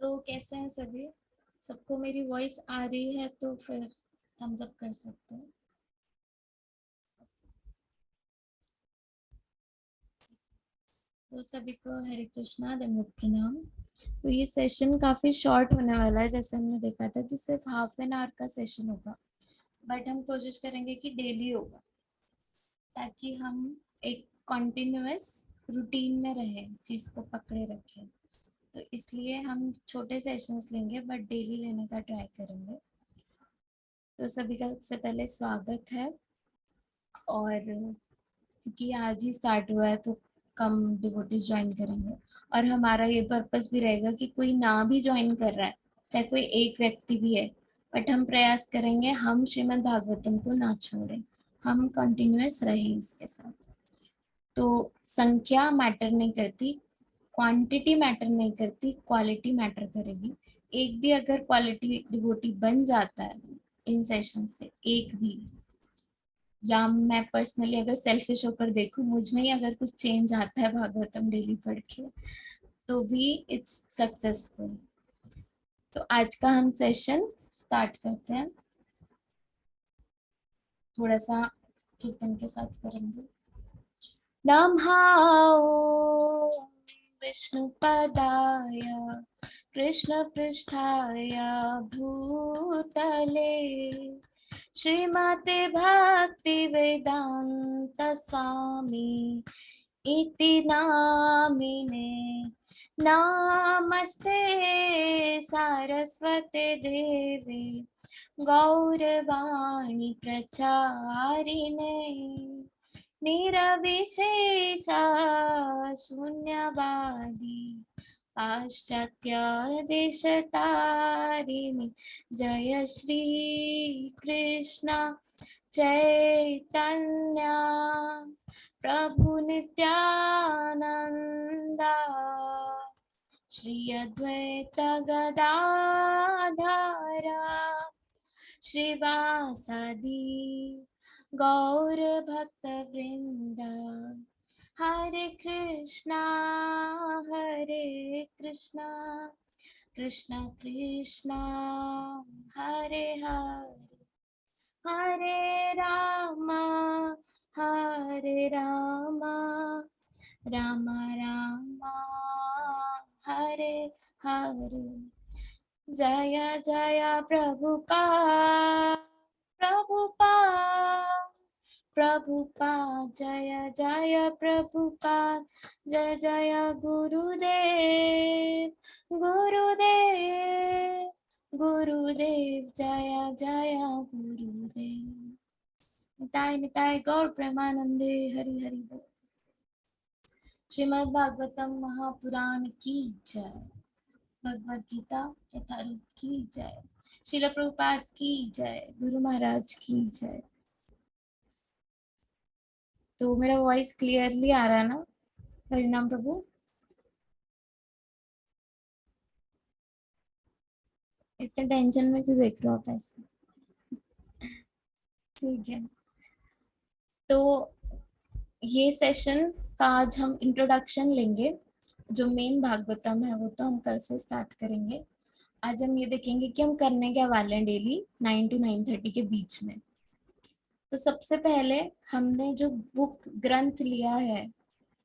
तो कैसे हैं सभी? सबको मेरी वॉइस आ रही है तो फिर थम्स अप कर सकते हैं। तो सभी को हरे कृष्णा, दंडवत प्रणाम। तो ये सेशन काफी शॉर्ट होने वाला है, जैसे हमने देखा था कि सिर्फ हाफ एन आवर का सेशन होगा, बट हम कोशिश करेंगे कि डेली होगा, ताकि हम एक कॉन्टिन्यूअस रूटीन में रहे, चीज को पकड़े रखें। तो इसलिए हम छोटे सेशंस लेंगे बट डेली लेने का ट्राई करेंगे। तो सभी का सबसे पहले स्वागत है। और क्योंकि आज ही स्टार्ट हुआ है तो कम डिवोटीज ज्वाइन करेंगे, और हमारा ये पर्पस भी रहेगा कि कोई ना भी ज्वाइन कर रहा है, चाहे कोई एक व्यक्ति भी है, बट हम प्रयास करेंगे हम श्रीमद् भागवतम को ना छोड़ें, हम कंटिन्यूअस रहें इसके साथ। तो संख्या मैटर नहीं करती, क्वांटिटी मैटर नहीं करती, क्वालिटी मैटर करेगी। एक भी अगर क्वालिटी डिवोटी बन जाता है इन सेशन से, एक भी, या मैं पर्सनली अगर सेल्फिश होकर देखूं, मुझ में ही अगर कुछ चेंज आता है भागवतम डेली पढ़ के, तो भी इट्स सक्सेसफुल। तो आज का हम सेशन स्टार्ट करते हैं, थोड़ा सा कीर्तन के साथ करेंगे। नमः विष्णुपदाय कृष्णपृष्ठाय भूतले श्रीमते भक्तिवेदांत स्वामी इति नामिने नमस्ते सारस्वते देवे गौरवाणी प्रचारिणे निरविशेष शून्यवादी पाश्चात्य देशतारिणी जय श्री कृष्ण चैतन्य प्रभु नित्यानंदा श्री अद्वैत गदाधरा श्रीवासादि गौर भक्त वृंद हरे कृष्णा कृष्ण कृष्णा हरे हरे हरे राम राम राम हरे हरे। जय जय प्रभुपाद प्रभुपाद जय जय प्रभुपाद जय जय गुरुदेव जय जय गुरुदेव। निताय निताय गौर प्रेमानंदे हरि हरि बोल। श्रीमद् भागवतम महापुराण की जय, भगवद गीता यथारूप की जय, श्रील प्रभुपाद की जय, गुरु महाराज की जय। तो मेरा वॉइस क्लियरली आ रहा है ना? हरिनाम प्रभु। इतने टेंशन में क्यों देख रहे हो आप ऐसे? ठीक है। तो ये सेशन का आज हम इंट्रोडक्शन लेंगे। जो मेन भागवतम है वो तो हम कल से स्टार्ट करेंगे। आज हम ये देखेंगे कि हम करने क्या वाले हैं डेली 9 to 9:30 के बीच में। तो सबसे पहले हमने जो बुक ग्रंथ लिया है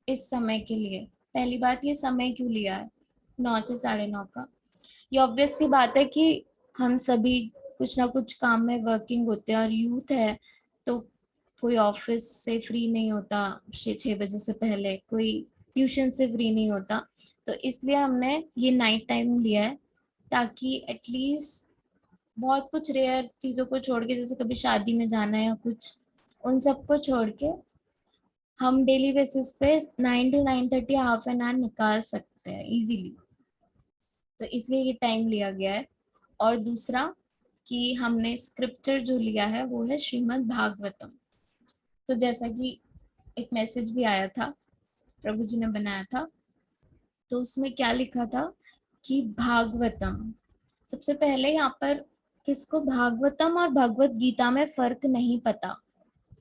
इस समय के लिए, पहली बात ये समय क्यों लिया है 9 से 9:30 का? ये ऑब्वियस सी बात है कि हम सभी कुछ ना कुछ काम में वर्किंग होते हैं, और यूथ है तो कोई ऑफिस से फ्री नहीं होता 6 बजे से पहले, कोई ट्यूशन से फ्री नहीं होता। तो इसलिए हमने ये नाइट टाइम लिया है, ताकि एटलीस्ट बहुत कुछ रेयर चीजों को छोड़ के, जैसे कभी शादी में जाना है या कुछ, उन सबको छोड़ के हम डेली बेसिस पे 9 to 9:30 हाफ एन आवर निकाल सकते हैं इजीली। तो इसलिए ये टाइम लिया गया है। और दूसरा कि हमने स्क्रिप्चर जो लिया है वो है श्रीमद् भागवतम। तो जैसा कि एक मैसेज भी आया था, प्रभु जी ने बनाया था, तो उसमें क्या लिखा था कि भागवतम, सबसे पहले यहाँ पर किसको भागवतम और भगवत गीता में फर्क नहीं पता?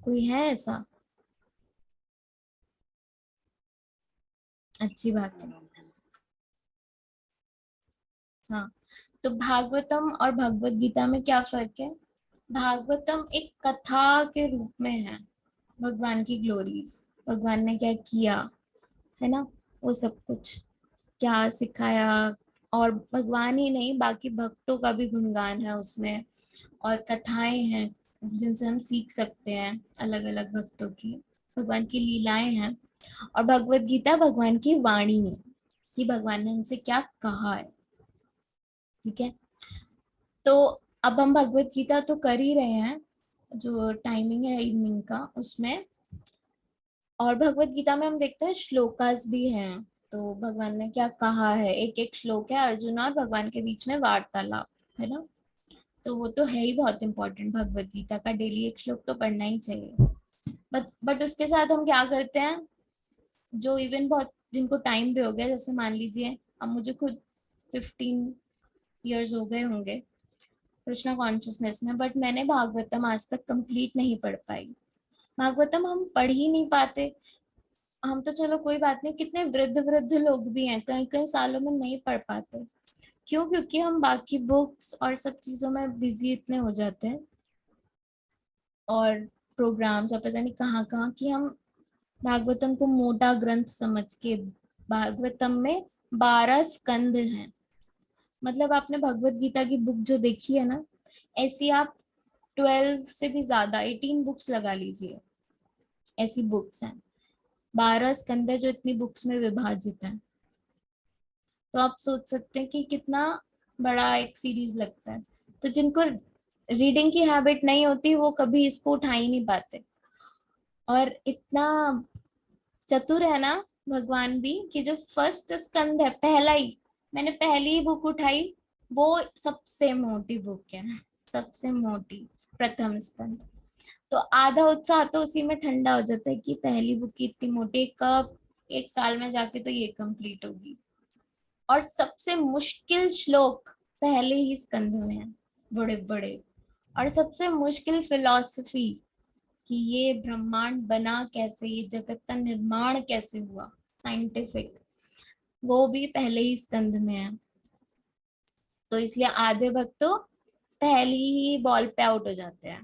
कोई है ऐसा? अच्छी बात है। हाँ, तो भागवतम और भगवत गीता में क्या फर्क है? भागवतम एक कथा के रूप में है, भगवान की ग्लोरीज, भगवान ने क्या किया, है ना, वो सब कुछ क्या सिखाया। और भगवान ही नहीं, बाकी भक्तों का भी गुणगान है उसमें, और कथाएं हैं जिनसे हम सीख सकते हैं, अलग अलग भक्तों की, भगवान की लीलाएं हैं। और भगवत गीता भगवान की वाणी है, कि भगवान ने हमसे क्या कहा है। ठीक है, तो अब हम भगवत गीता तो कर ही रहे हैं, जो टाइमिंग है इवनिंग का उसमें। और भगवत गीता में हम देखते हैं श्लोकास भी हैं, तो भगवान ने क्या कहा है, एक एक श्लोक है अर्जुन और भगवान के बीच में वार्तालाप, है ना। तो वो तो है ही बहुत इंपॉर्टेंट, भगवत गीता का डेली एक श्लोक तो पढ़ना ही चाहिए। बट उसके साथ हम क्या करते हैं, जो इवन बहुत जिनको टाइम भी हो गया, जैसे मान लीजिए अब मुझे खुद 15 years हो गए होंगे कृष्णा कॉन्शियसनेस में, बट मैंने भागवतम आज तक कंप्लीट नहीं पढ़ पाई। भागवतम हम पढ़ ही नहीं पाते। हम तो चलो कोई बात नहीं, कितने वृद्ध वृद्ध लोग भी हैं, कई कई सालों में नहीं पढ़ पाते। क्यों? क्योंकि हम बाकी बुक्स और सब चीजों में बिजी इतने हो जाते हैं, और प्रोग्राम्स और पता नहीं कहाँ कहाँ, कि हम भागवतम को मोटा ग्रंथ समझ के, भागवतम में 12 स्कंद हैं। मतलब आपने भगवत गीता की बुक जो देखी है ना, ऐसी आप 12 से भी ज्यादा 18 बुक्स लगा लीजिए, ऐसी बुक्स हैं। 12 स्कंद है जो इतनी बुक्स में विभाजित है। तो आप सोच सकते हैं कि कितना बड़ा एक सीरीज लगता है। तो जिनको रीडिंग की हैबिट नहीं होती वो कभी इसको उठा ही नहीं पाते। और इतना चतुर है ना भगवान भी, कि जो फर्स्ट स्कंद है, पहला ही, मैंने पहली ही बुक उठाई, वो सबसे मोटी बुक है, सबसे मोटी, प्रथम स्कंद। तो आधा उत्साह तो उसी में ठंडा हो जाता है कि पहली बुक की इतनी मोटी, कब एक साल में जाके तो ये कंप्लीट होगी। और सबसे मुश्किल श्लोक पहले ही स्कंध में है, बड़े बड़े। और सबसे मुश्किल फिलॉसफी, कि ये ब्रह्मांड बना कैसे, ये जगत का निर्माण कैसे हुआ, साइंटिफिक, वो भी पहले ही स्कंध में है। तो इसलिए आधे भक्त तो पहली ही बॉल पे आउट हो जाते हैं,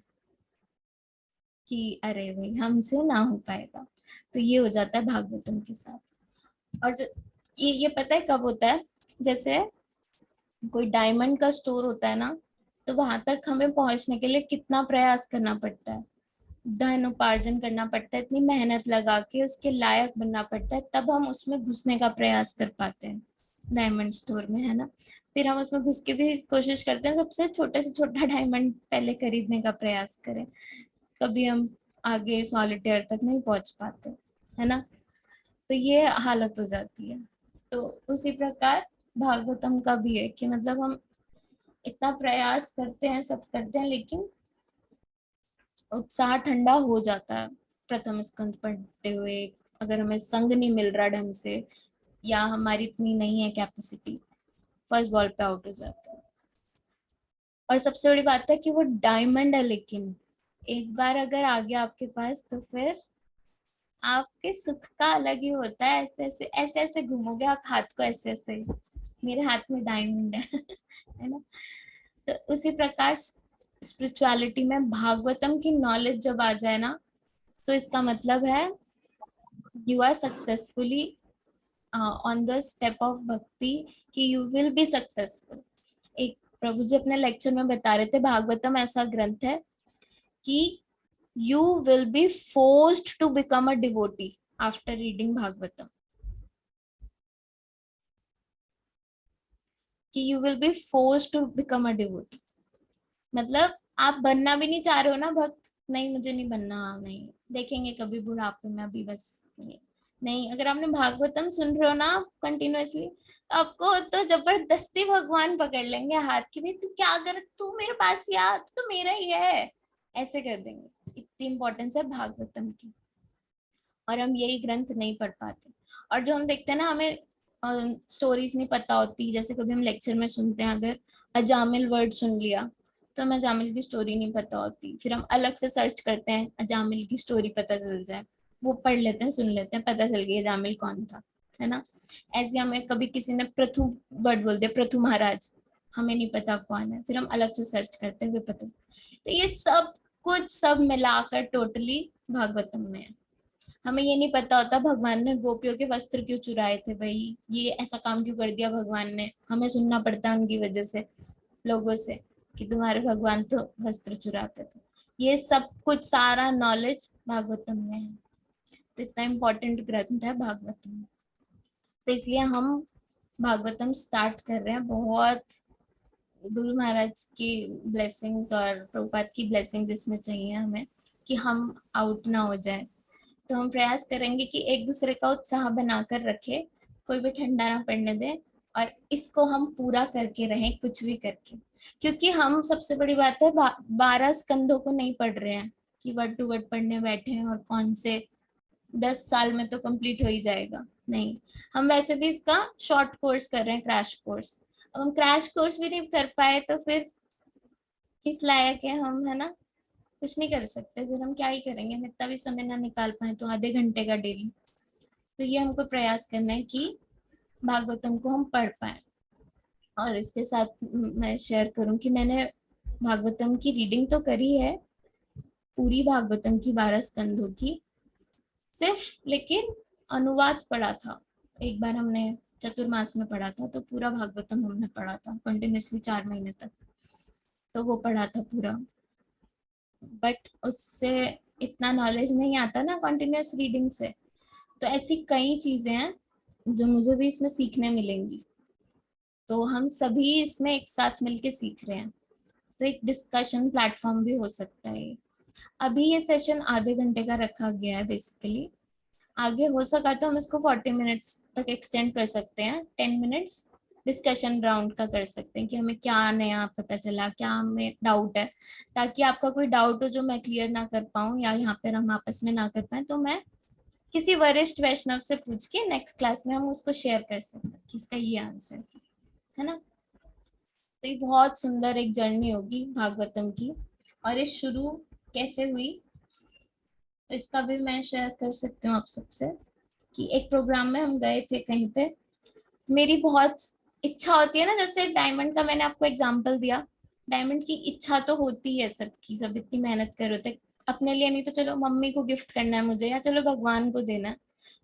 कि अरे भाई हमसे ना हो पाएगा। तो ये हो जाता है भागवतम के साथ। और जो ये पता है कब होता है, जैसे कोई डायमंड का स्टोर होता है ना, तो वहां तक हमें पहुंचने के लिए कितना प्रयास करना पड़ता है, धन उपार्जन करना पड़ता है, इतनी मेहनत लगा के उसके लायक बनना पड़ता है, तब हम उसमें घुसने का प्रयास कर पाते हैं डायमंड स्टोर में, है ना। फिर हम उसमें घुस के भी कोशिश करते हैं सबसे छोटे से छोटा डायमंड पहले खरीदने का प्रयास करें, कभी हम आगे सॉलिटेयर तक नहीं पहुंच पाते, है ना। तो ये हालत हो जाती है। तो उसी प्रकार भागवतम का भी है, कि मतलब हम इतना प्रयास करते हैं, सब करते हैं, लेकिन उत्साह ठंडा हो जाता है प्रथम स्कंद पढ़ते हुए, अगर हमें संग नहीं मिल रहा ढंग से, या हमारी इतनी नहीं है कैपेसिटी, फर्स्ट बॉल पे आउट हो जाता है। और सबसे बड़ी बात है कि वो डायमंड है, लेकिन एक बार अगर आ गया आपके पास, तो फिर आपके सुख का अलग ही होता है। ऐसे ऐसे ऐसे ऐसे घूमोगे आप हाथ को, ऐसे ऐसे, मेरे हाथ में डायमंड है है ना। तो उसी प्रकार स्पिरिचुअलिटी में भागवतम की नॉलेज जब आ जाए ना, तो इसका मतलब है you are successfully on the step of bhakti, कि यू विल बी सक्सेसफुल। एक प्रभु जी अपने लेक्चर में बता रहे थे, भागवतम ऐसा ग्रंथ है कि you will be forced to become a devotee after reading Bhagavatam, कि you will be forced to become a devotee. मतलब आप बनना भी नहीं चाह रहे हो ना भक्त, नहीं मुझे नहीं बनना, नहीं, देखेंगे कभी बुढ़ापे में, अभी बस नहीं। नहीं, अगर आपने भागवतम सुन रहे हो ना कंटिन्यूअसली, तो आपको तो जबरदस्ती भगवान पकड़ लेंगे हाथ की, भाई तू क्या कर, तू मेरे पास ही आ, तू तो मेरा ही है, ऐसे कर देंगे। इतनी इंपॉर्टेंस है भागवतम की, और हम यही ग्रंथ नहीं पढ़ पाते। और जो हम देखते हैं ना, हमें स्टोरीज नहीं पता होती, जैसे कभी हम लेक्चर में सुनते हैं, अगर अजामिल वर्ड सुन लिया, तो हमें अजामिल की स्टोरी नहीं पता होती, फिर हम अलग से सर्च करते हैं अजामिल की स्टोरी पता चल जाए, वो पढ़ लेते हैं, सुन लेते हैं, पता चल गई अजामिल कौन था, है ना। ऐसे हमें कभी किसी ने प्रथु वर्ड बोल दिया, प्रथु महाराज, हमें नहीं पता कौन है, फिर हम अलग से सर्च करते हुए पता। तो ये सब कुछ सब मिलाकर टोटली भागवतम में है। हमें ये नहीं पता होता भगवान ने गोपियों के वस्त्र क्यों चुराए थे, भाई ये ऐसा काम क्यों कर दिया भगवान ने, हमें सुनना पड़ता है उनकी वजह से लोगों से कि तुम्हारे भगवान तो वस्त्र चुराते थे। ये सब कुछ सारा नॉलेज भागवतम में है। तो इतना इम्पोर्टेंट ग्रंथ है भागवतम। तो इसलिए हम भागवतम स्टार्ट कर रहे हैं। बहुत गुरु महाराज की ब्लेसिंग्स और प्रभुपाद की ब्लेसिंग्स इसमें चाहिए हमें कि हम आउट ना हो जाए। तो हम प्रयास करेंगे कि एक दूसरे का उत्साह बनाकर रखे, कोई भी ठंडा ना पड़ने दे, और इसको हम पूरा करके रहें कुछ भी करके। क्योंकि हम सबसे बड़ी बात है 12 स्कंदों को नहीं पढ़ रहे हैं कि वर्ड टू वर्ड पढ़ने बैठे हैं और कौन से 10 साल में तो कंप्लीट हो ही जाएगा। नहीं, हम वैसे भी इसका शॉर्ट कोर्स कर रहे हैं, क्रैश कोर्स। अब हम क्रैश कोर्स भी नहीं कर पाए तो फिर किस लायक है हम, है ना। कुछ नहीं कर सकते, फिर हम क्या ही करेंगे, हम इतना भी समय ना निकाल पाए तो आधे घंटे का डेली। तो ये हमको प्रयास करना है कि भागवतम को हम पढ़ पाए। और इसके साथ मैं शेयर करूं कि मैंने भागवतम की रीडिंग तो करी है, पूरी भागवतम की 12 स्कंदों की सिर्फ, लेकिन अनुवाद पढ़ा था। एक बार हमने चतुर्मास में पढ़ा था, तो पूरा भागवतम हमने पढ़ा था कंटिन्यूसली 4 महीने तक, तो वो पढ़ा था पूरा। बट उससे इतना नॉलेज नहीं आता ना कंटिन्यूस रीडिंग से। तो ऐसी कई चीजें हैं जो मुझे भी इसमें सीखने मिलेंगी। तो हम सभी इसमें एक साथ मिलके सीख रहे हैं, तो एक डिस्कशन प्लेटफॉर्म भी हो सकता है। अभी ये सेशन आधे घंटे का रखा गया है बेसिकली। आगे हो सका तो हम इसको 40 मिनट्स तक एक्सटेंड कर सकते हैं। 10 मिनट्स डिस्कशन राउंड का कर सकते हैं कि हमें क्या नया पता चला, क्या हमें डाउट है, ताकि आपका कोई डाउट हो जो मैं क्लियर ना कर पाऊँ या यहाँ पर हम आपस में ना कर पाए, तो मैं किसी वरिष्ठ वैष्णव से पूछ के नेक्स्ट क्लास में हम उसको शेयर कर सकते हैं कि इसका ये आंसर है ना। तो ये बहुत सुंदर एक जर्नी होगी भागवतम की। और ये शुरू कैसे हुई, तो इसका भी मैं शेयर कर सकती हूँ आप सबसे कि एक प्रोग्राम में हम गए थे कहीं पे। मेरी बहुत इच्छा होती है ना, जैसे डायमंड का मैंने आपको एग्जांपल दिया, डायमंड की इच्छा तो होती है सबकी, सब इतनी मेहनत कर रहे थे अपने लिए, नहीं तो चलो मम्मी को गिफ्ट करना है मुझे, या चलो भगवान को देना है,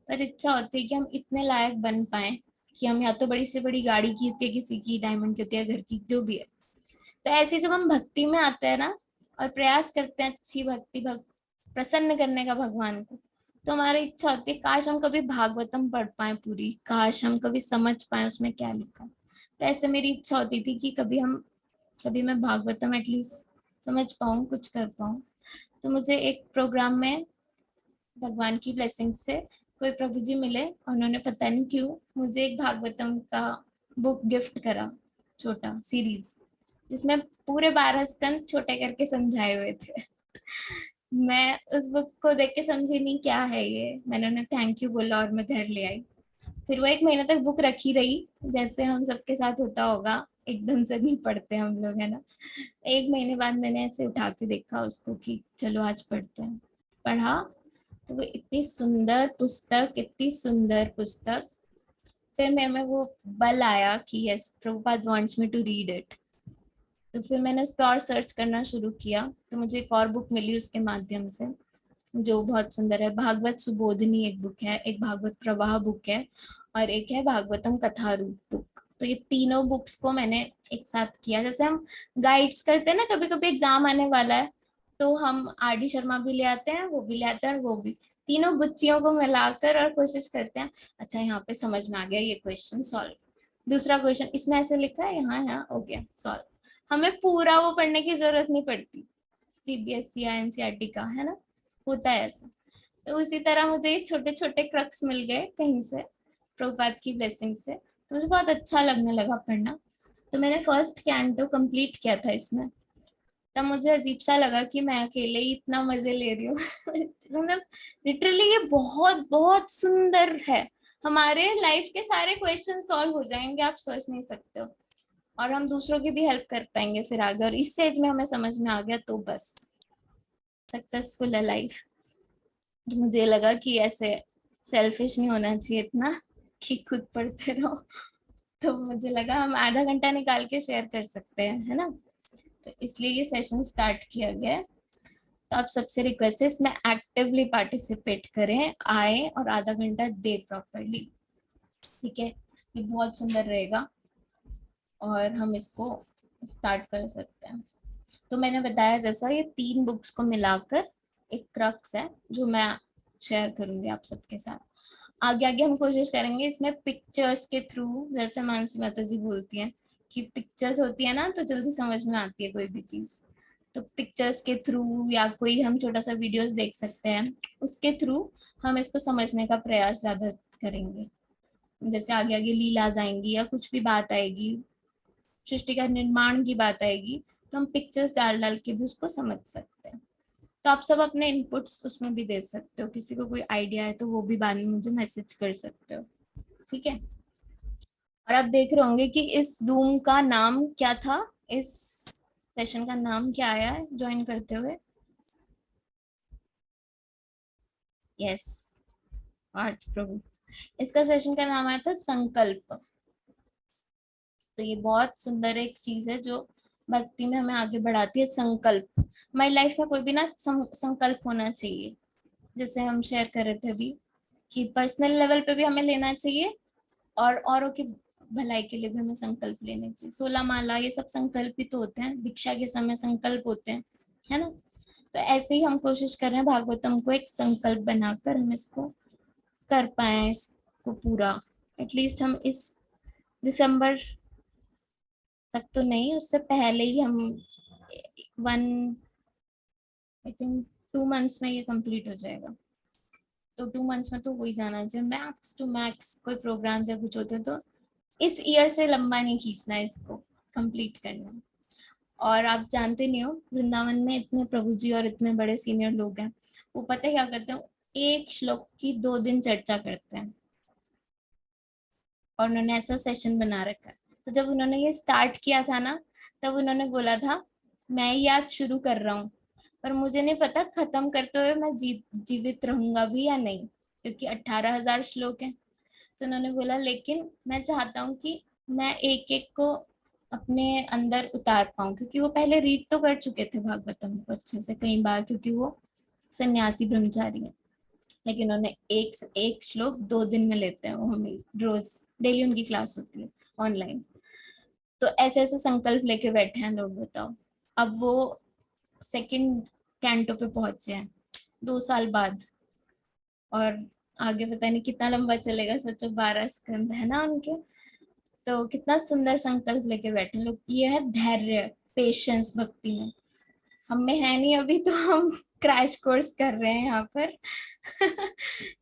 पर इच्छा होती है कि हम इतने लायक बन पाए कि हम या तो बड़ी से बड़ी गाड़ी की होती है किसी की, डायमंड की होती है घर की, जो भी है। तो ऐसे जब हम भक्ति में आते हैं ना और प्रयास करते हैं अच्छी भक्ति प्रसन्न करने का भगवान को, तो हमारी इच्छा होती है काश हम कभी भागवतम पढ़ पाए पूरी, काश हम कभी समझ पाए उसमें क्या लिखा। तो ऐसे मेरी इच्छा होती थी कि कभी मैं भागवतम एटलीस्ट समझ पाऊँ, कुछ कर पाऊँ। तो मुझे एक प्रोग्राम में भगवान की ब्लेसिंग से कोई प्रभु जी मिले, उन्होंने पता नहीं क्यों मुझे एक भागवतम का बुक गिफ्ट करा, छोटा सीरीज, जिसमें पूरे 12 स्कंद छोटे करके समझाए हुए थे। मैं उस बुक को देख के समझी नहीं क्या है ये, मैंने उन्हें थैंक यू बोला और मैं घर ले आई। फिर वो 1 महीने तक बुक रखी रही, जैसे हम सबके साथ होता होगा, एकदम से नहीं पढ़ते हम लोग, है ना। 1 महीने बाद मैंने ऐसे उठा के देखा उसको कि चलो आज पढ़ते हैं। पढ़ा तो वो इतनी सुंदर पुस्तक, इतनी सुंदर पुस्तक। फिर मेरे में वो बल आया कि yes, Prabhupada wants me to read it. तो फिर मैंने उस पर और सर्च करना शुरू किया, तो मुझे एक और बुक मिली उसके माध्यम से जो बहुत सुंदर है। भागवत सुबोधिनी एक बुक है, एक भागवत प्रवाह बुक है, और एक है भागवतम कथा रूप बुक। तो ये तीनों बुक्स को मैंने एक साथ किया। जैसे हम गाइड्स करते हैं ना, कभी कभी एग्जाम आने वाला है तो हम आर डी शर्मा भी ले आते हैं, वो भी ले आते हैं, और वो भी, तीनों गुच्चियों को मिलाकर और कोशिश करते हैं अच्छा यहाँ पे समझ में आ गया, ये क्वेश्चन सॉल्व, दूसरा क्वेश्चन इसमें ऐसे लिखा है, यहाँ यहाँ हो गया सॉल्व। हमें पूरा वो पढ़ने की जरूरत नहीं पड़ती, सीबीएसई या एनसीईआरटी का, है ना, होता है ऐसा। तो उसी तरह मुझे ये छोटे छोटे क्रक्स मिल गए कहीं से, प्रभुपाद की ब्लेसिंग से, तो मुझे बहुत अच्छा लगने लगा पढ़ना। तो मैंने फर्स्ट कैंटो कंप्लीट किया था इसमें। तब मुझे अजीब सा लगा कि मैं अकेले ही इतना मजे ले रही हूँ। मतलब लिटरली ये बहुत बहुत सुंदर है, हमारे लाइफ के सारे क्वेश्चन सॉल्व हो जाएंगे, आप सोच नहीं सकते हो। और हम दूसरों की भी हेल्प कर पाएंगे फिर आगे, और इस स्टेज में हमें समझ में आ गया तो बस सक्सेसफुल है लाइफ। मुझे लगा कि ऐसे सेल्फिश नहीं होना चाहिए इतना कि खुद पढ़ते रहो। तो मुझे लगा हम आधा घंटा निकाल के शेयर कर सकते हैं, है ना। तो इसलिए ये सेशन स्टार्ट किया गया है। तो आप सबसे रिक्वेस्ट है इसमें एक्टिवली पार्टिसिपेट करें, आए और आधा घंटा दे प्रॉपरली, ठीक है। ये बहुत सुंदर रहेगा और हम इसको स्टार्ट कर सकते हैं। तो मैंने बताया जैसा ये 3 बुक्स को मिलाकर एक क्रक्स है जो मैं शेयर करूंगी आप सबके साथ। आगे आगे हम कोशिश करेंगे इसमें पिक्चर्स के थ्रू, जैसे मानसी माता जी बोलती हैं कि पिक्चर्स होती है ना तो जल्दी समझ में आती है कोई भी चीज। तो पिक्चर्स के थ्रू या कोई हम छोटा सा वीडियोस देख सकते हैं, उसके थ्रू हम इसको समझने का प्रयास ज्यादा करेंगे। जैसे आगे आगे लीलाज आएंगी या कुछ भी बात आएगी, सृष्टि का निर्माण की बात आएगी, तो हम पिक्चर्स डाल डाल के भी उसको समझ सकते हैं। तो आप सब अपने इनपुट्स उसमें भी दे सकते हो, किसी को कोई आइडिया है तो वो भी बाद में मुझे मैसेज कर सकते हो, ठीक है। और आप देख रहे होंगे कि इस जूम का नाम क्या था, इस सेशन का नाम क्या आया है ज्वाइन करते हुए। यस, पार्थ प्रभु। इसका सेशन का नाम आया था संकल्प। तो ये बहुत सुंदर एक चीज है जो भक्ति में हमें आगे बढ़ाती है, संकल्प। हमारी लाइफ में कोई भी ना संकल्प होना चाहिए, जैसे हम शेयर कर रहे थे अभी कि पर्सनल लेवल पे भी हमें लेना चाहिए और औरों की भलाई के लिए भी हमें संकल्प लेने चाहिए। 16 माला ये सब संकल्पित होते हैं, दीक्षा के समय संकल्प होते हैं, है ना। तो ऐसे ही हम कोशिश कर रहे हैं भागवतम को एक संकल्प बनाकर हम इसको कर पाए, इसको पूरा। एटलीस्ट हम इस दिसंबर तक तो नहीं, उससे पहले ही हम 2 मंथ्स में ये कंप्लीट हो जाएगा। तो 2 मंथ्स में तो हो ही जाना चाहिए, मैक्स टू मैक्स। कोई प्रोग्राम या कुछ होते हैं तो इस ईयर से लंबा नहीं खींचना है, इसको कंप्लीट करना। और आप जानते नहीं हो वृंदावन में इतने प्रभु जी और इतने बड़े सीनियर लोग हैं, वो पता है क्या करते हैं, एक श्लोक की 2 दिन चर्चा करते हैं। और उन्होंने ऐसा सेशन बना रखा है। तो जब उन्होंने ये स्टार्ट किया था ना, तब उन्होंने बोला था मैं ये आज शुरू कर रहा हूँ, पर मुझे नहीं पता खत्म करते हुए मैं जीवित रहूंगा भी या नहीं, क्योंकि 18,000 श्लोक हैं। तो उन्होंने बोला लेकिन मैं चाहता हूँ कि मैं एक एक को अपने अंदर उतार पाऊँ, क्योंकि वो पहले रीड तो कर चुके थे भागवतम को अच्छे से कई बार, क्योंकि वो सन्यासी ब्रह्मचारी है। लेकिन उन्होंने एक एक श्लोक 2 दिन में लेते हैं, वो हमें रोज डेली उनकी क्लास होती है ऑनलाइन। तो ऐसे ऐसे संकल्प लेके बैठे हैं लोग, बताओ। अब वो सेकंड कैंटो पे पहुंचे हैं 2 साल बाद, और आगे पता नहीं कितना लंबा चलेगा, सोचो 12 स्कंद है ना उनके। तो कितना सुंदर संकल्प लेके बैठे लोग। ये है धैर्य, पेशेंस भक्ति में। हम में है नहीं अभी, तो हम क्रैश कोर्स कर रहे हैं यहाँ पर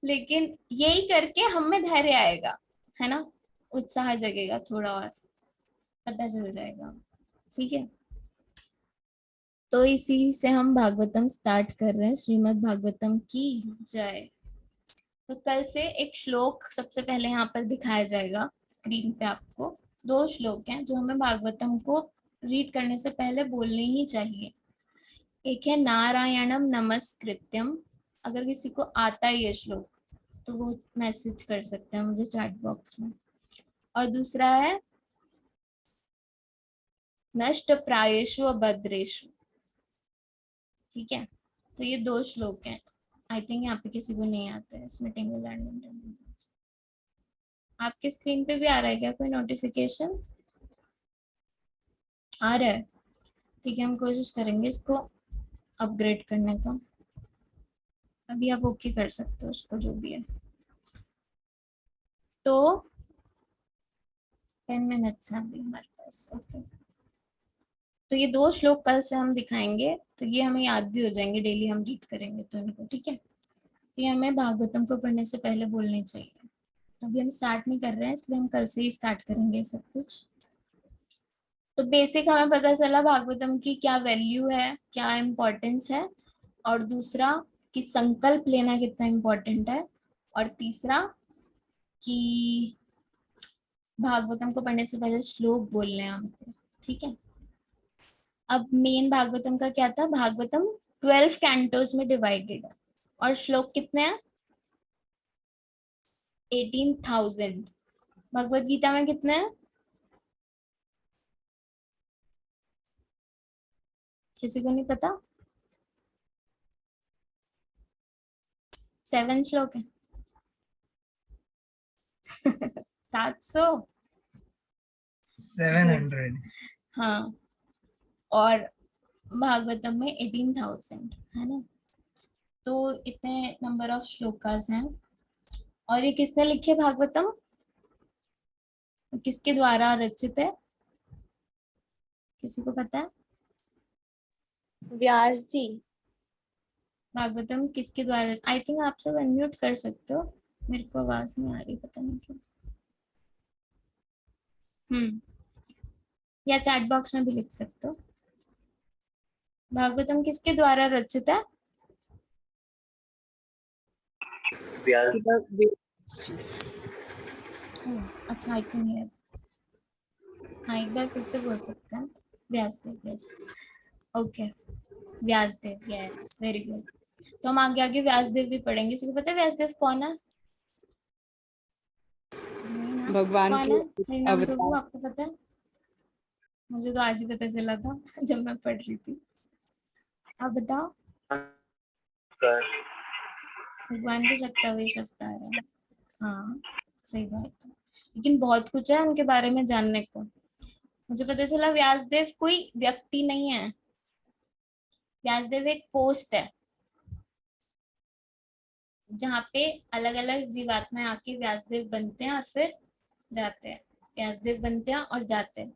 लेकिन यही करके हम में धैर्य आएगा, है ना, उत्साह जगेगा थोड़ा और पता चल जाएगा, ठीक है। तो इसी से हम भागवतम स्टार्ट कर रहे हैं। श्रीमद् भागवतम की जय। तो कल से एक श्लोक सबसे पहले यहाँ पर दिखाया जाएगा स्क्रीन पे आपको। 2 श्लोक हैं जो हमें भागवतम को रीड करने से पहले बोलने ही चाहिए। एक है नारायणम नमस्कृत्यम, अगर किसी को आता है ये श्लोक तो वो मैसेज कर सकते हैं मुझे चैट बॉक्स में। और दूसरा है नष्ट प्रायेषु अभद्रेषु, ठीक है। तो ये 2 श्लोक हैं। आई थिंक यहाँ पे किसी को नहीं आता है इसमें टिंगल एंड। आपके स्क्रीन पे भी आ रहा है क्या कोई नोटिफिकेशन? आ रहा है, ठीक है। हम कोशिश करेंगे इसको अपग्रेड करने का। अभी आप ओके कर सकते हो उसको, जो भी है। तो 10 मिनट्स है अभी हमारे पास, ओके। तो ये 2 श्लोक कल से हम दिखाएंगे, तो ये हमें याद भी हो जाएंगे, डेली हम रीड करेंगे तो इनको, ठीक है। तो ये हमें भागवतम को पढ़ने से पहले बोलने चाहिए। तो अभी हम स्टार्ट नहीं कर रहे हैं, इसलिए हम कल से ही स्टार्ट करेंगे सब कुछ। तो बेसिक हमें पता चला भागवतम की क्या वैल्यू है, क्या इम्पोर्टेंस है, और दूसरा कि संकल्प लेना कितना इम्पोर्टेंट है, और तीसरा कि भागवतम को पढ़ने से पहले श्लोक बोलने हैं हमको, ठीक है। अब मेन भागवतम का क्या था, भागवतम 12 कैंटोज में डिवाइडेड है, और श्लोक कितने हैं, 18,000। भगवत गीता में कितने हैं, किसी को नहीं पता? 7 श्लोक है। 700। 700। हाँ, और भागवतम में 18,000 है ना। तो इतने नंबर ऑफ श्लोकास हैं। और ये किसने लिखे भागवतम? किसके द्वारा रचित है? किसी को पता है? व्यास जी। भागवतम किसके द्वारा? आई थिंक आप सब अनम्यूट कर सकते हो, मेरे को आवाज नहीं आ रही, पता नहीं क्यों। या चैट बॉक्स में भी लिख सकते हो। भागवतम किसके द्वारा रचित है? अच्छा, आई थिंक है। हाँ, एक बार फिर से बोल सकते हैं। Vyasadeva, yes. Okay, Vyasadeva, yes, very good. तो हम आगे आगे व्यासदेव भी पढ़ेंगे। किसी को पता है व्यासदेव कौन है? नहीं ना। भगवान कौन के है हरिनाम प्रभु? अवतार। आपको पता है? मुझे तो आज ही पता चला था जब मैं पढ़ रही थी। आप बताओ। भगवान के सप्तावेश अवतार है। हाँ, सही बात है। लेकिन बहुत कुछ है उनके बारे में जानने को। मुझे पता चला व्यासदेव कोई व्यक्ति नहीं है, व्यासदेव एक पोस्ट है जहाँ पे अलग अलग जीवात्माएं आके व्यासदेव बनते हैं और फिर जाते हैं। व्यासदेव बनते हैं और जाते हैं।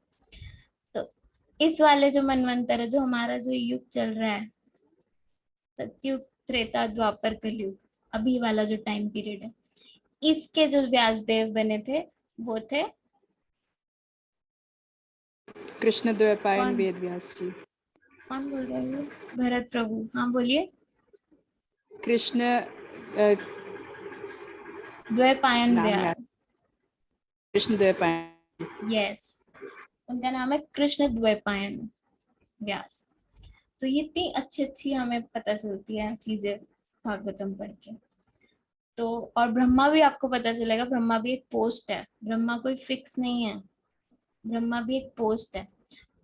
तो इस वाले जो मनवंतर है, जो हमारा जो युग चल रहा है, सतयुग, त्रेता, द्वापर, कलयुग, अभी वाला जो टाइम पीरियड है, इसके जो व्यासदेव बने थे वो थे कृष्ण द्वैपायन कौन? वेद व्यास जी। कौन बोल रहे हैं? भरत प्रभु। हाँ, बोलिए। कृष्ण द्वैपायन नाम याद, व्यास। कृष्ण द्वैपायन। यस, उनका नाम है कृष्ण द्वैपायन व्यास। तो ये इतनी अच्छी अच्छी हमें पता चलती है चीजें भागवतम पढ़ के। तो और ब्रह्मा भी आपको पता चलेगा, ब्रह्मा भी एक पोस्ट है, ब्रह्मा कोई फिक्स नहीं है, ब्रह्मा भी एक पोस्ट है।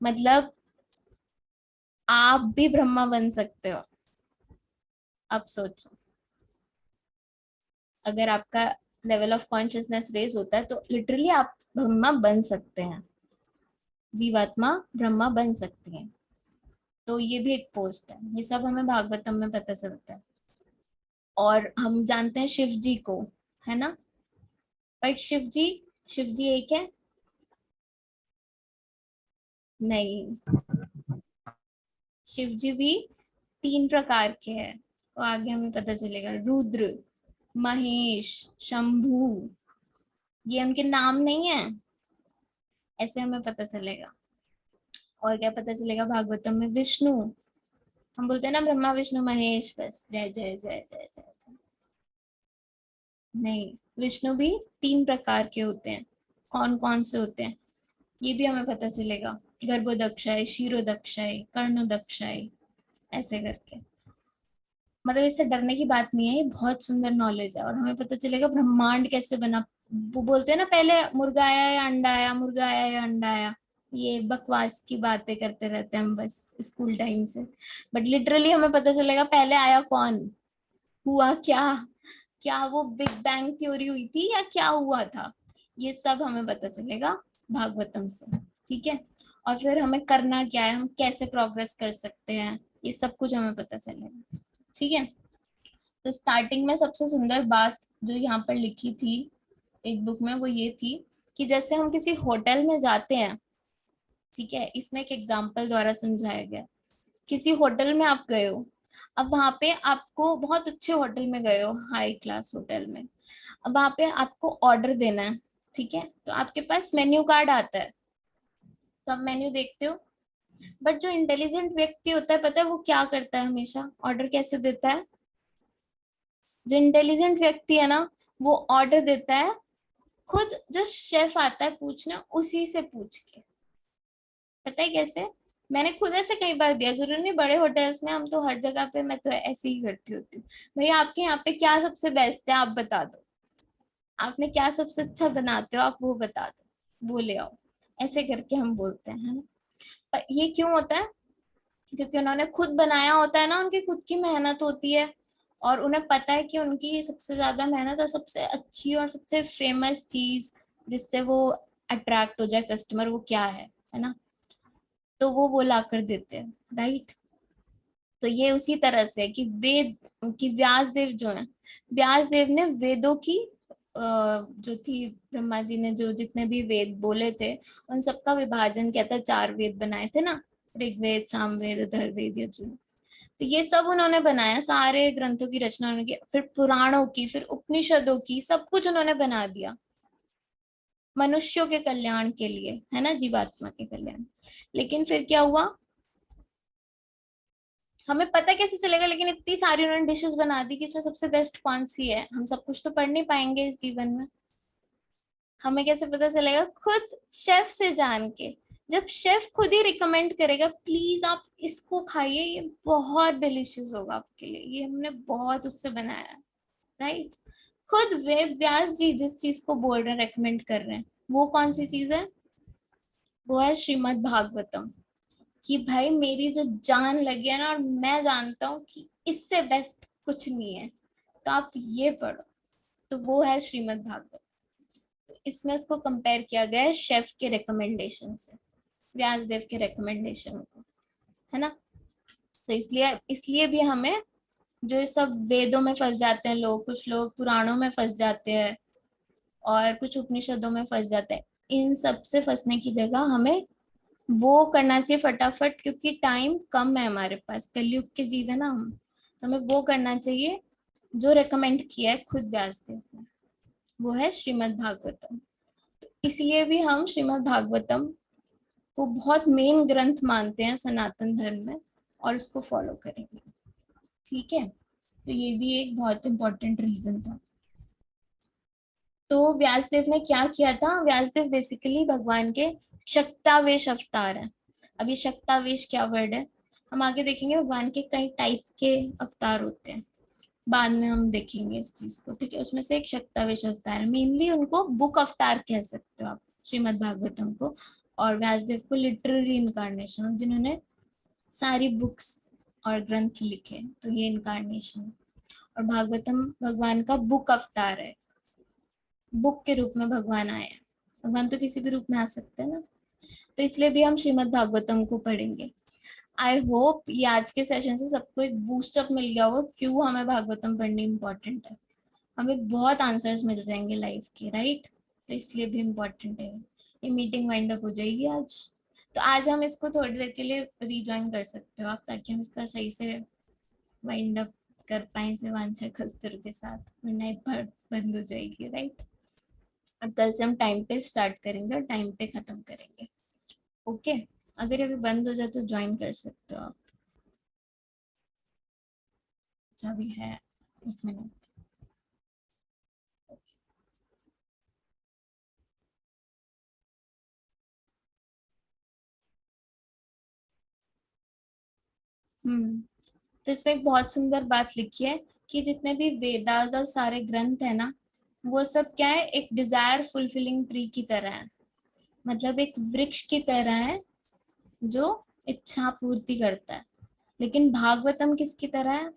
मतलब आप भी ब्रह्मा बन सकते हो। अब सोचो, अगर आपका लेवल ऑफ कॉन्शियसनेस रेज होता है तो लिटरली आप ब्रह्मा बन सकते हैं, जीवात्मा ब्रह्मा बन सकती है। तो ये भी एक पोस्ट है। ये सब हमें भागवतम में पता चलता है। और हम जानते हैं शिव जी को, है ना। बट शिव जी एक है? नहीं, शिव जी भी 3 प्रकार के हैं। तो आगे हमें पता चलेगा। रुद्र, महेश, शंभु, ये उनके नाम नहीं है, ऐसे हमें पता चलेगा। और क्या पता चलेगा भागवतम में? विष्णु, हम बोलते हैं ना ब्रह्मा विष्णु महेश, बस जय जय जय जय जय जय। नहीं, विष्णु भी 3 प्रकार के होते हैं। कौन कौन से होते हैं ये भी हमें पता चलेगा। गर्भोदक्षाय, क्षीरोदक्षाय, कर्णोदक्षाय, ऐसे करके। मतलब इससे डरने की बात नहीं है, ये बहुत सुंदर नॉलेज है। और हमें पता चलेगा ब्रह्मांड कैसे बना। वो बोलते हैं ना पहले मुर्गा आया या अंडा आया, मुर्गा आया या अंडा आया। ये बकवास की बातें करते रहते हैं हम बस स्कूल टाइम से। बट लिटरली हमें पता चलेगा पहले आया कौन, हुआ क्या, क्या वो बिग बैंग थ्योरी हुई थी या क्या हुआ था, ये सब हमें पता चलेगा भागवतम से। ठीक है। और फिर हमें करना क्या है, हम कैसे प्रोग्रेस कर सकते हैं, ये सब कुछ हमें पता चलेगा। ठीक है। तो स्टार्टिंग में सबसे सुंदर बात जो यहाँ पर लिखी थी एक बुक में, वो ये थी कि जैसे हम किसी होटल में जाते हैं, ठीक है, इसमें एक एग्जाम्पल द्वारा समझाया गया। किसी होटल में आप गए हो, अब वहां पे आपको बहुत अच्छे होटल में गए हो, हाई क्लास होटल में, अब वहां पे आपको ऑर्डर देना है। ठीक है, तो आपके पास मेन्यू कार्ड आता है, तो आप मेन्यू देखते हो। बट जो इंटेलिजेंट व्यक्ति होता है, पता है वो क्या करता है? हमेशा ऑर्डर कैसे देता है? जो इंटेलिजेंट व्यक्ति है ना, वो ऑर्डर देता है खुद जो शेफ आता है पूछने, उसी से पूछ के। पता है कैसे? मैंने खुद ऐसे कई बार दिया, जरूर नहीं बड़े होटल्स में, हम तो हर जगह पे, मैं तो ऐसे ही करती होती हूँ। भैया आपके यहाँ पे क्या सबसे बेस्ट है, आप बता दो। आपने क्या सबसे अच्छा बनाते हो, आप वो बता दो, वो ले आओ। ऐसे करके हम बोलते हैं, है ना। पर ये क्यों होता है? क्योंकि उन्होंने खुद बनाया होता है ना, उनकी खुद की मेहनत होती है और उन्हें पता है कि उनकी सबसे ज्यादा मेहनत और सबसे अच्छी और सबसे फेमस चीज जिससे वो अट्रैक्ट हो जाए कस्टमर, वो क्या है ना, तो वो ला कर देते हैं, राइट। तो ये उसी तरह से है कि वेद, कि व्यास देव जो है, व्यास देव ने वेदों की जो थी, ब्रह्मा जी ने जो जितने भी वेद बोले थे उन सबका विभाजन किया था, 4 वेद बनाए थे ना, ऋग्वेद, सामवेद, अथर्ववेद, यजुर्वेद। तो ये सब उन्होंने बनाया, सारे ग्रंथों की रचना उन्होंने की, फिर पुराणों की, फिर उपनिषदों की, सब कुछ उन्होंने बना दिया मनुष्यों के कल्याण के लिए, है ना, जीवात्मा के कल्याण। लेकिन फिर क्या हुआ, हमें पता कैसे चलेगा, लेकिन इतनी सारी उन्होंने डिशेस बना दी कि इसमें सबसे बेस्ट कौन सी है, हम सब कुछ तो पढ़ नहीं पाएंगे इस जीवन में। हमें कैसे पता चलेगा, खुद शेफ से जान के। जब शेफ खुद ही रिकमेंड करेगा प्लीज आप इसको खाइए, ये बहुत डिलीशियस होगा आपके लिए, ये हमने बहुत उससे बनाया है, राइट। खुद वेद व्यास जी जिस चीज को बोल रहे हैं, रेकमेंड कर रहे हैं, वो कौन सी चीज है, वो है श्रीमद् भागवतम। कि भाई मेरी जो जान लगी है ना, और मैं जानता हूँ कि इससे बेस्ट कुछ नहीं है, तो आप ये पढ़ो। तो वो है श्रीमद् भागवत। तो इसमें इसको कंपेयर किया गया है शेफ के रिकमेंडेशन से, व्यासदेव के रिकमेंडेशन को, है ना। तो इसलिए इसलिए भी हमें, जो सब वेदों में फंस जाते हैं लोग, कुछ लोग पुराणों में फंस जाते हैं और कुछ उपनिषदों में फंस जाते हैं, इन सब से फंसने की जगह हमें वो करना चाहिए फटाफट, क्योंकि टाइम कम है हमारे पास, कलयुग के जीव है ना हम, तो हमें वो करना चाहिए जो रेकमेंड किया है खुद व्यासदेव ने, वो है श्रीमद् भागवतम। इसलिए भी हम श्रीमद् भागवतम को बहुत मेन ग्रंथ मानते हैं सनातन धर्म में, और इसको फॉलो करेंगे, ठीक है। तो ये भी एक बहुत इंपॉर्टेंट रीजन था। तो व्यासदेव ने क्या किया था, व्यासदेव बेसिकली भगवान के शक्तावेश अवतार है। अब ये शक्तावेश क्या वर्ड है, हम आगे देखेंगे, भगवान के कई टाइप के अवतार होते हैं, बाद में हम देखेंगे इस चीज को, ठीक है। उसमें से एक शक्तावेश अवतार है, मेनली उनको बुक अवतार कह सकते हो आप, श्रीमद् भागवतम को, और व्यासदेव को लिटरेरी इनकारनेशन, जिन्होंने सारी बुक्स और ग्रंथ लिखे, तो ये इनकारनेशन। और भागवतम भगवान का बुक अवतार है, बुक के रूप में भगवान आए हैं। भगवान तो किसी भी रूप में आ सकते हैं ना, तो इसलिए भी हम श्रीमद् भागवतम को पढ़ेंगे। आई होप ये आज के सेशन से सबको एक बूस्टअप मिल गया होगा क्यों हमें भागवतम पढ़नी इंपॉर्टेंट है। हमें बहुत आंसर्स मिल जाएंगे लाइफ के, राइट। तो इसलिए भी इम्पोर्टेंट है। ये मीटिंग वाइंड अप हो जाएगी आज, तो आज हम इसको थोड़ी देर के लिए रीजॉइन कर सकते हो आप, ताकि हम इसका सही से वाइंड अप कर पाए शिवांशा खत्तर के साथ, वरना एक बार बंद हो जाएगी, राइट। अब कल से हम टाइम पे स्टार्ट करेंगे और टाइम पे खत्म करेंगे, ओके। अगर अभी बंद हो जाए तो ज्वाइन कर सकते हो आप। अच्छा अभी है 1 मिनट। तो इसमें एक बहुत सुंदर बात लिखी है कि जितने भी वेदास और सारे ग्रंथ है ना, वो सब क्या है, एक डिजायर फुलफिलिंग ट्री की तरह है, मतलब एक वृक्ष की तरह है जो इच्छा पूर्ति करता है। लेकिन भागवतम किसकी तरह है,